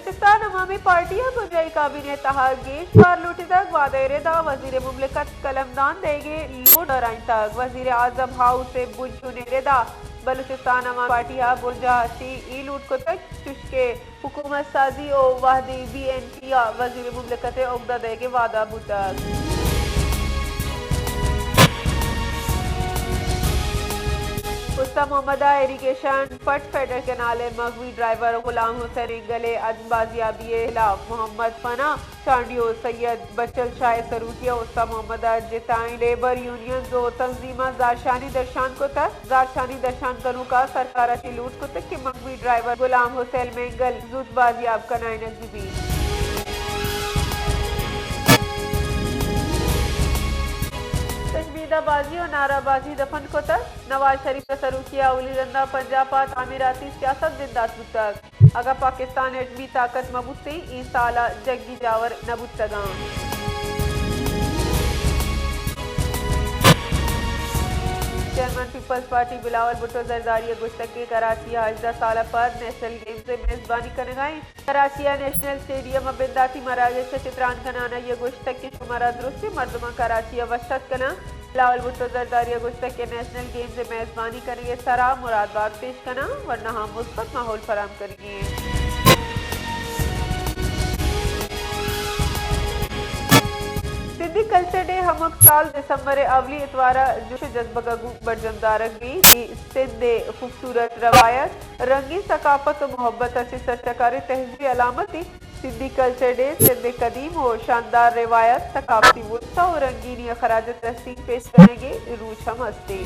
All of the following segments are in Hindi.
बलूचिस्तान अवामी पार्टी बुजाई काबीने तहागेश बार लूटी तक वादे रेदा वजीर मुमलिकत कलमदान देंगे लूट और आई तक वजीर आजम हाउस से बुझने रेदा बलूचिस्तान अवामी पार्टी बुरजाशी ई लूट को तक चुशके हुकूमत साजी और वाहदी BNP वजीर मुमलिकत उगदा देंगे वादा बुतक उस्ता मोहम्मदा इरिगेशन फट फेडर के नाले मगवी ड्राइवर गुलाम हुसैन गले अजबाजियाबी खिलाफ मोहम्मद फना चांडियो सैयद बचल शाह सरूटिया उस्ता मोहम्मदा जिताई लेबर यूनियन जो तंजीमा जारशानी दर्शान को तक जारशानी दर्शान करूँ का सरकार की लूट को तक के मगवी ड्राइवर गुलाम हुसैन मेंगल जुज बाजियाब का नाइनजीबी तशबीदाबाजी और नाराबाजी दफन को तक नवाज शरीफ का सरूकिया उली रंदा पंजाब तामीराती सियासत जिंदात तक अगर पाकिस्तान एटमी ताकत मबूती ई साला जग्गी जावर नबुतगा chairman peoples party Bilawal Bhutto Zardari गुश्तगी कराची 18 साल पर नेशनल गेम से मेजबानी करने गई कराची नेशनल स्टेडियम बिंदाती मरागे से चित्रान कनाना ये गुश्तक की शुमारा दुरुस्ती मरदमा कराची वसत कना बिलावल भुट्टो जरदारी गुश्तक के नेशनल गेम से मेजबानी करेंगे सरा मुरादबाग पेश कना वरना हम मुस्बत माहौल फराम करेंगे। सिंधी कल्चर डे हम साल दिसंबर अवली इतवारा जोश जज्बा बरजमदारक भी सिंध खूबसूरत रवायत रंगी सकाफत और मोहब्बत अच्छी सरकारी तहजीबी अलामती सिंधी कल्चर डे सिंध कदीम और शानदार रिवायत सकाफती वसा और रंगीनी खराज तहसीन पेश करेंगे रूज हम हस्ती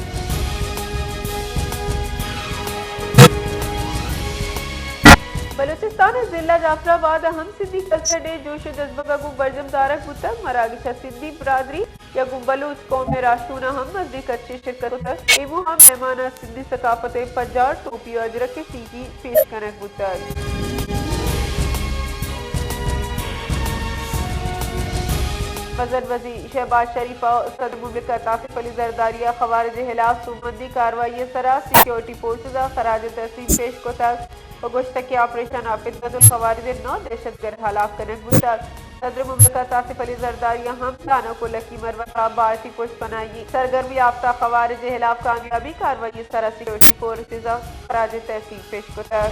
बलूचिस्तान जिला जाफराबाद हम सिंधी कल्चर डे जोश जज्बा बरजम दारक बुतक मरागिशा सिंधी बरादरी या बलूच कौम में राशूना हम नजदीक अच्छी शिरकत तक एवं हम मेहमाना सिंधी सकाफत पजार टोपी अजरक के सीखी पेश कनक बुतक वज़ीर वज़ीर शहबाज शरीफा सदर मुमलिकत आसिफ अली जरदारिया खवारिज खिलाफ सूबंदी कार्रवाई सरा सिक्योरिटी फोर्सेज खराज तहसीन पेश को तक गोश्त के ऑपरेशन आफिदुल खवारिज 9 दहशतगर्द हलाक कनक बुतक सदर मुमलिकत आसिफ अली जरदारिया हम दानों को लकी मरवता भारतीय पुष्ट बनाई सरगर्मी याफ्ता खवारिज खिलाफ कामयाबी कार्रवाई सरा सिक्योरिटी फोर्सेज खराज तहसीन पेश को तक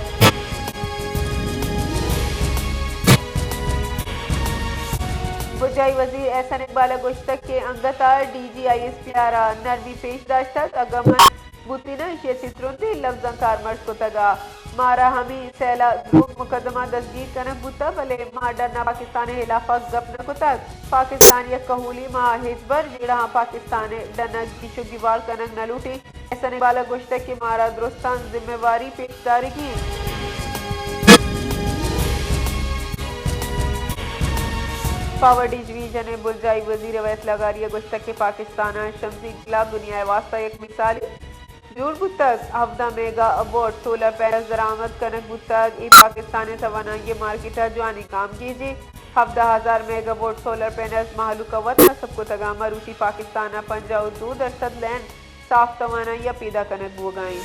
बुजाई वजीर एहसन इकबाल गुश्तक के अंगतार DGISP नरवी पेशदाश तक अगमन बुतिना इशे सित्रुंदी लफ्जंकार मर्ज को तगा मारा हमी सैला ग्रुप मुकदमा दस्तगीर कनक बुता भले माडरना पाकिस्तान हिलाफा गपन को तक पाकिस्तान या कहूली मा हिजबर जेड़ा पाकिस्तान डनक दिशुगिवाल कनक न लूटी एहसन इकबाल गुश्तक के मारा दुरुस्तान जिम्मेवारी पेशदारी की पावर डिवीजन बुलजाई वजीर अवैस लगारिया गुश्तक के पाकिस्तान शमसी खिलाफ दुनिया वास्ता एक मिसाली जूर बुतक हफ्ता मेगा अवार्ड सोलर पैनल दरामद कनक बुतक ई पाकिस्तान तवानाई मार्केट जानी काम कीजिए हफ्ता 1000 मेगा वोट सोलर पैनल महलू कवत सबको तगामा रूसी पाकिस्तान 52% लैंड साफ तवानाई पैदा कनक बोगाई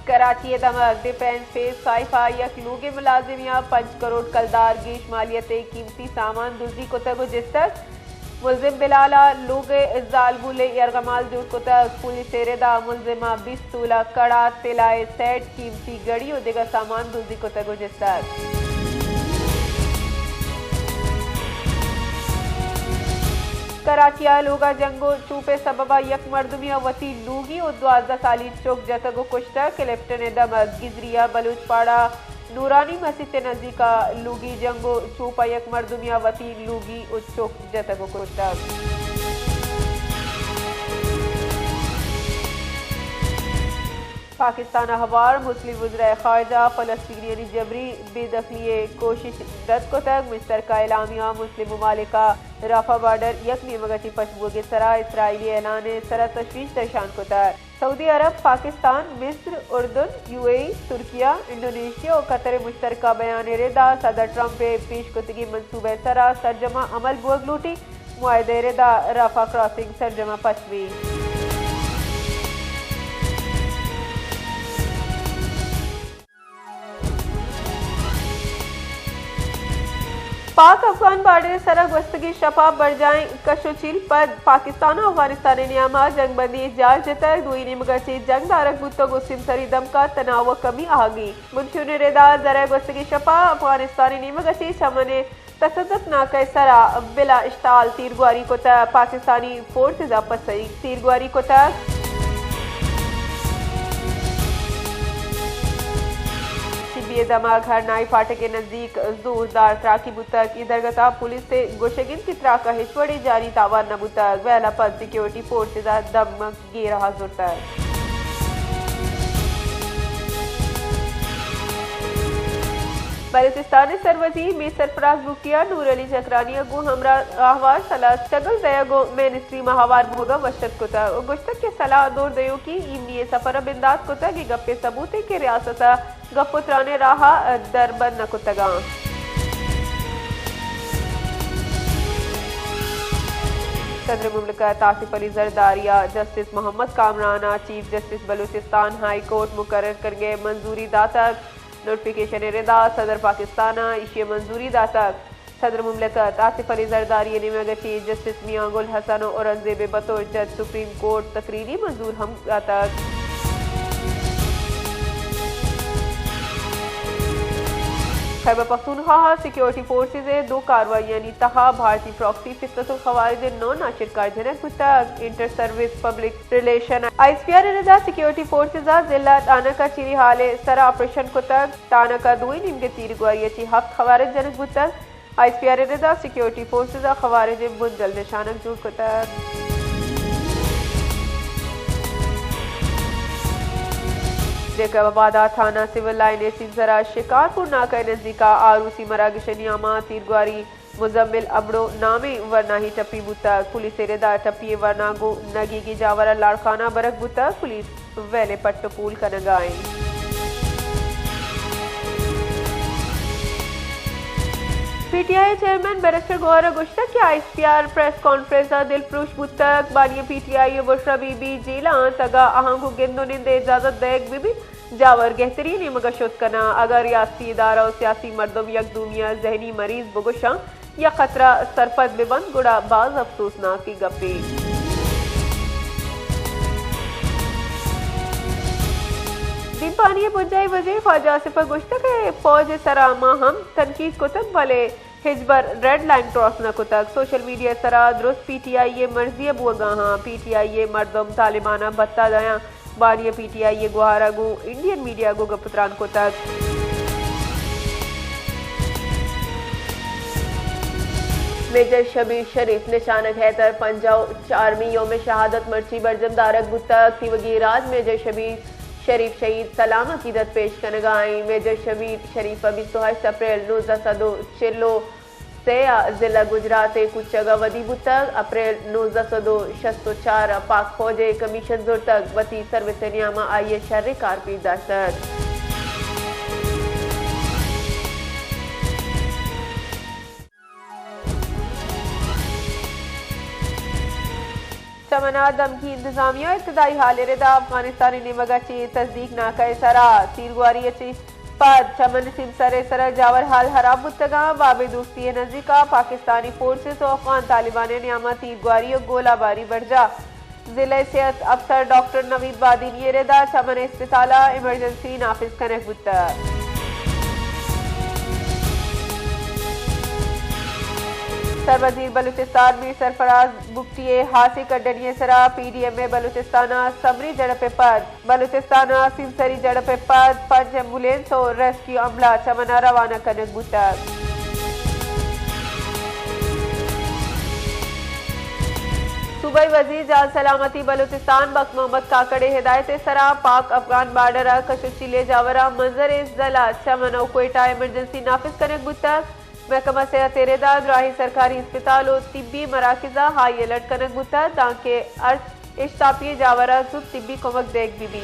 कराची दमक डिफेंस फेस 5 यक लूगे मुलाजिमिया 5 करोड़ कलदार गेश मालियत कीमती सामान दुजी को तक जिस तक मुलजिम बिलाला लूगे जालबुले यरगमाल दूर को तक पुलिस तेरेदा मुलजिमा 20 तोला कड़ा तिलाए सेट कीमती गड़ी और दिगर सामान दुजी को तक जिस तक कराचिया लोगा जंगो चूपे सबबा यक मर्दमिया वती लूगी और 12 साली चौक जतगो कुश्ता कैप्टन दमक गिजरिया बलूचपाड़ा नूरानी मस्जिद नजदीका लूगी जंगो चूपा यक मर्दमिया वती लूगी और चौक जतगो कुश्ता पाकिस्तान हवार मुस्लिम वज़ीर खारजा फ़लस्तीनी जबरी बेदखली कोशिश रद्द को तक मिस्टर का एलामिया मुस्लिम ममालिका राफा बॉर्डर यकमी मगटी पशबू के सरा इसराइली ऐलान सरा तशवीश दर्शान को तक सऊदी अरब पाकिस्तान मिस्र उर्दन UAE तुर्किया इंडोनेशिया और कतर मुश्तरका बयान रेदा सदर ट्रंप पेश कुतगी मनसूबे सरा सरजमा अमल बुग लूटी मुआहदे रदा राफा क्रॉसिंग सरजमा पचवी। पाक अफगान बार्डर सरहद वस्तगी शफा बढ़ जाए कशोचिल पर पाकिस्तान और अफगानिस्तान नियामा जंग बंदी जार जतर दुई निमगची जंग दारक बुतो गुस्सिम सरी दम का तनाव कमी आगी मुंशुन रेदा जरा वस्तगी शफा अफगानिस्तानी निमगची शमने तसदक नाके सरा बिला इश्ताल तीरगुआरी को पाकिस्तानी फोर्स आपसई तीरगुआरी को दमा घर नाई फाटे के नजदीक जोरदार ट्राकी बुतक इधर गता पुलिस से गोशगिन की त्राका हिचवड़ी जारी तावार न बुतक वहला पद सिक्योरिटी फोर्सेज दम गे रहा जुर्तक बलूचिस्तान सरवजी में सरफराज बुकिया नूर अली जकरानी गो हमरा आहवार सलाह चगल दया गो मिनिस्ट्री महावार भोगा वशत कोता गुश्तक के सलाह दौर दयो की इमनी सफर बिंदात कोता की गप्पे सबूते के रियासत गपुत्राने राहा दरबन न कोतगा सदर मुमलिकत आसिफ अली जरदारिया जस्टिस मोहम्मद कामराना chief justice Balochistan high court मुकर्रर कर गए मंजूरी दातक नोटिफिकेशन रिदा सदर पाकिस्तान इशिय मंजूरी दातक सदर मुमलिकत आसिफ अली जरदारी ने मगची जस्टिस मियां गुल हसन औरंगजेब बतौर जज सुप्रीम कोर्ट तकरीरी मंजूर हम दातक खैबर पख्तूनख्वा सिक्योरिटी फोर्सेज दो कार्रवाइयां तहा भारतीय प्रॉक्सी फितरतुल खवारिज नौ नाशिरकार जनक तक inter service public relation ISPR रदा सिक्योरिटी फोर्सेज जिला तानका चिरी हाले सरा ऑपरेशन को तक तानका दुई निमगे तीर गुआरियची हफ्त खवारिज जनक तक आईएसपीआर रदा सिक्योरिटी फोर्सेज खवारिज बुंजल निशानक जुड़ को तक जेकबादा थाना सिविल लाइन सिंजरा शिकारपुर नाका नजदीका आरूसी मरागिशनियामा तीरगुआरी मुजम्मिल अबड़ो नामे वरना ही टप्पी बुता पुलिस रेदा टप्पी वरना गो नगी की जावरा लाड़खाना बरक बुता पुलिस वेले पट्टपूल का नगाई पीटीआई चेयरमैन बैरिस्टर गौहर गुश्तक की आईएसपीआर प्रेस कॉन्फ्रेंस दिलफ्रुश बुतक बानिया पीटीआई बुशरा बीबी जेला तगा आहंगु गिंदो निंदे इजाजत देग बीबी जावर गहतरीन मगशुत कना अगर रियासती इदारा और सियासी मर्दम यकदूमिया जहनी मरीज बुगुशा या खतरा सरपद बेबंद गुड़ा बाज अफसोसनाक की गप्पी दिन पानी बुझाई वजीर ख्वाजा आसिफ गुश्तक फौज सरामा हम तनकीद को तक भले हिजबर रेड लाइन क्रॉस न को तक सोशल मीडिया सरा दुरुस्त पीटीआई मर्जी बुआ पीटीआई मर्दम तालिबाना बत्ता दया बानिया पीटीआई गुहारा गो इंडियन मीडिया गो गपुत्रान को तक मेजर शबीर शरीफ निशानक हैदर पंजाब चारमी योम शहादत मर्ची बरजम दारक बुतक थी वगीराज मेजर शबीर शरीफ शहीद सलाम अकीदत पेश करगाई मेजर शबीर शरीफ 28 अप्रैल 1902 चिल्लो से जिला गुजरात कुचगा वदी बुतक अप्रैल 1902 64 पाक फौज कमीशन जोर तक वती सर्विस नियामा आई शर्र कारपी दाशत चमना दमकी इंतजामिया इब्तदाई हाल रदा अफगानिस्तानी निमगची तस्दीक नाका सरा तीरगुआरी पद चमन सिमसरे सर जावर हाल हराब मुतगा बाबे दोस्ती नजीका पाकिस्तानी फोर्सेस और अफगान तालिबान नियामा तीरगुआरी और गोलाबारी बरजा जिले सेहत अफसर डॉक्टर नवीद बादीनी रदा चमन अस्पताला इमरजेंसी नाफिज कनक बुता सरवजीर बलूचिस्तान में सरफराज बुगटिए हासी कड्डनिये सरा पीडीएम में बलूचिस्ताना समरी जड़पे पद बलूचिस्ताना सिंसरी जड़पे पद 5 एम्बुलेंस और रेस्क्यू अमला चमना रवाना कनक बुतक सूबाई वजीर जान सलामती बलूचिस्तान बख्श मोहम्मद काकड़े हिदायत सरा पाक अफगान बार्डर कशुचिले जावरा मंजर जला चमन कोयटा इमरजेंसी नाफिज कनक बुतक महकमा सेहत रेदा ग्राही सरकारी अस्पताल और तिब्बी मराकजा हाई अलर्ट कनक बुता ताकि अर्ज इश्तापिय जावरा जुब तिब्बी कमक देख बीबी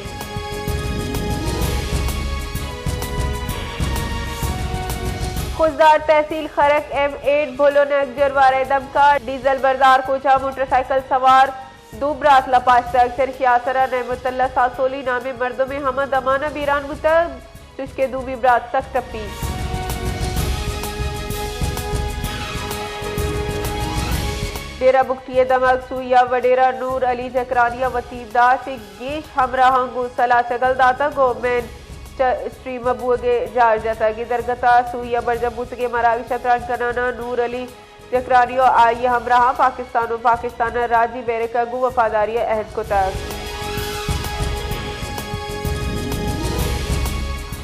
खुजदार तहसील खरक M8 भोलो नगजर वारे दमका डीजल बरदार कोचा मोटरसाइकिल सवार दूबरात लपाश तक सिरशियासरा नहमतल्ला सासोली नामे मर्दों में हमद अमाना बीरान मुतक चुशके दूबी ब्रात तक टप्पी। डेरा बुगटिया दमक सुइया वडेरा नूर अली जकरानिया वसीमदार से गेश हमरा हंगू सला सगल दाता गवर्नमेंट स्ट्रीम अबुगे जार जाता गिदरगता सुइया बरजबूत के मराग शतरंज कनाना नूर अली जकरानियो आई हमरा पाकिस्तान राजी बेरका गु वफादारी अहद को तक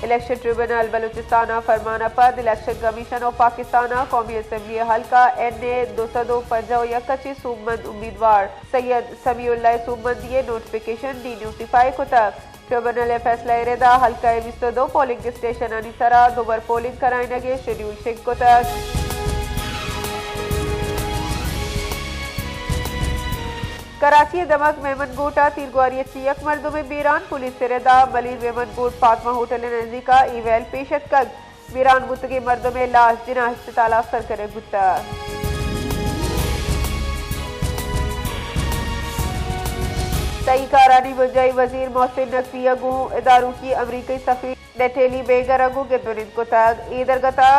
इलेक्शन ट्रिब्यूनल बलूचिस्तान फरमाना पद इलेक्शन कमीशन ऑफ पाकिस्तान कौमी असम्बली हल्का NA 251 सूबमंद उम्मीदवार सैयद समीउल्लाह सूबमंद ये नोटिफिकेशन डी नोटिफाई को तक ट्रिब्यूनल फैसला इरेदा हल्का 22 पोलिंग स्टेशन अनिसरा दोबर पोलिंग कराइनगे शेड्यूल शेख को तक कराची दमक मेमन गोटा तीरगुआरी चियक मर्दों में बीरान पुलिस सिरेदा मलिर मेमन गोट फातमा होटल नजदीका ईवेल पेशत कग बीरान बुतगे मर्दों में लाश जिना अस्पताल अफसर करे गुत्ता सही कारानी बुजाई वजीर मोहसिन नकवी अगू इदारों की अमरीकी सफीर नेटेली बेगर अगू गिरदुनिन को तग ईदरगता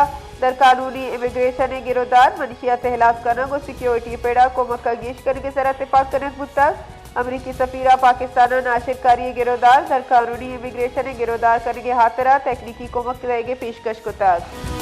दर कानूनी इमिग्रेशन गिरोदार मनशियात हिलाक करना को सिक्योरिटी पेड़ा को मक्का गेश करने के सर इत्तेफाक करने मुतक अमरीकी सफीरा पाकिस्तान नाशिरकारी गिरोदार दर कानूनी इमिग्रेशन गिरोदार करने के हाथरा तकनीकी को मक्के पेशकश को तक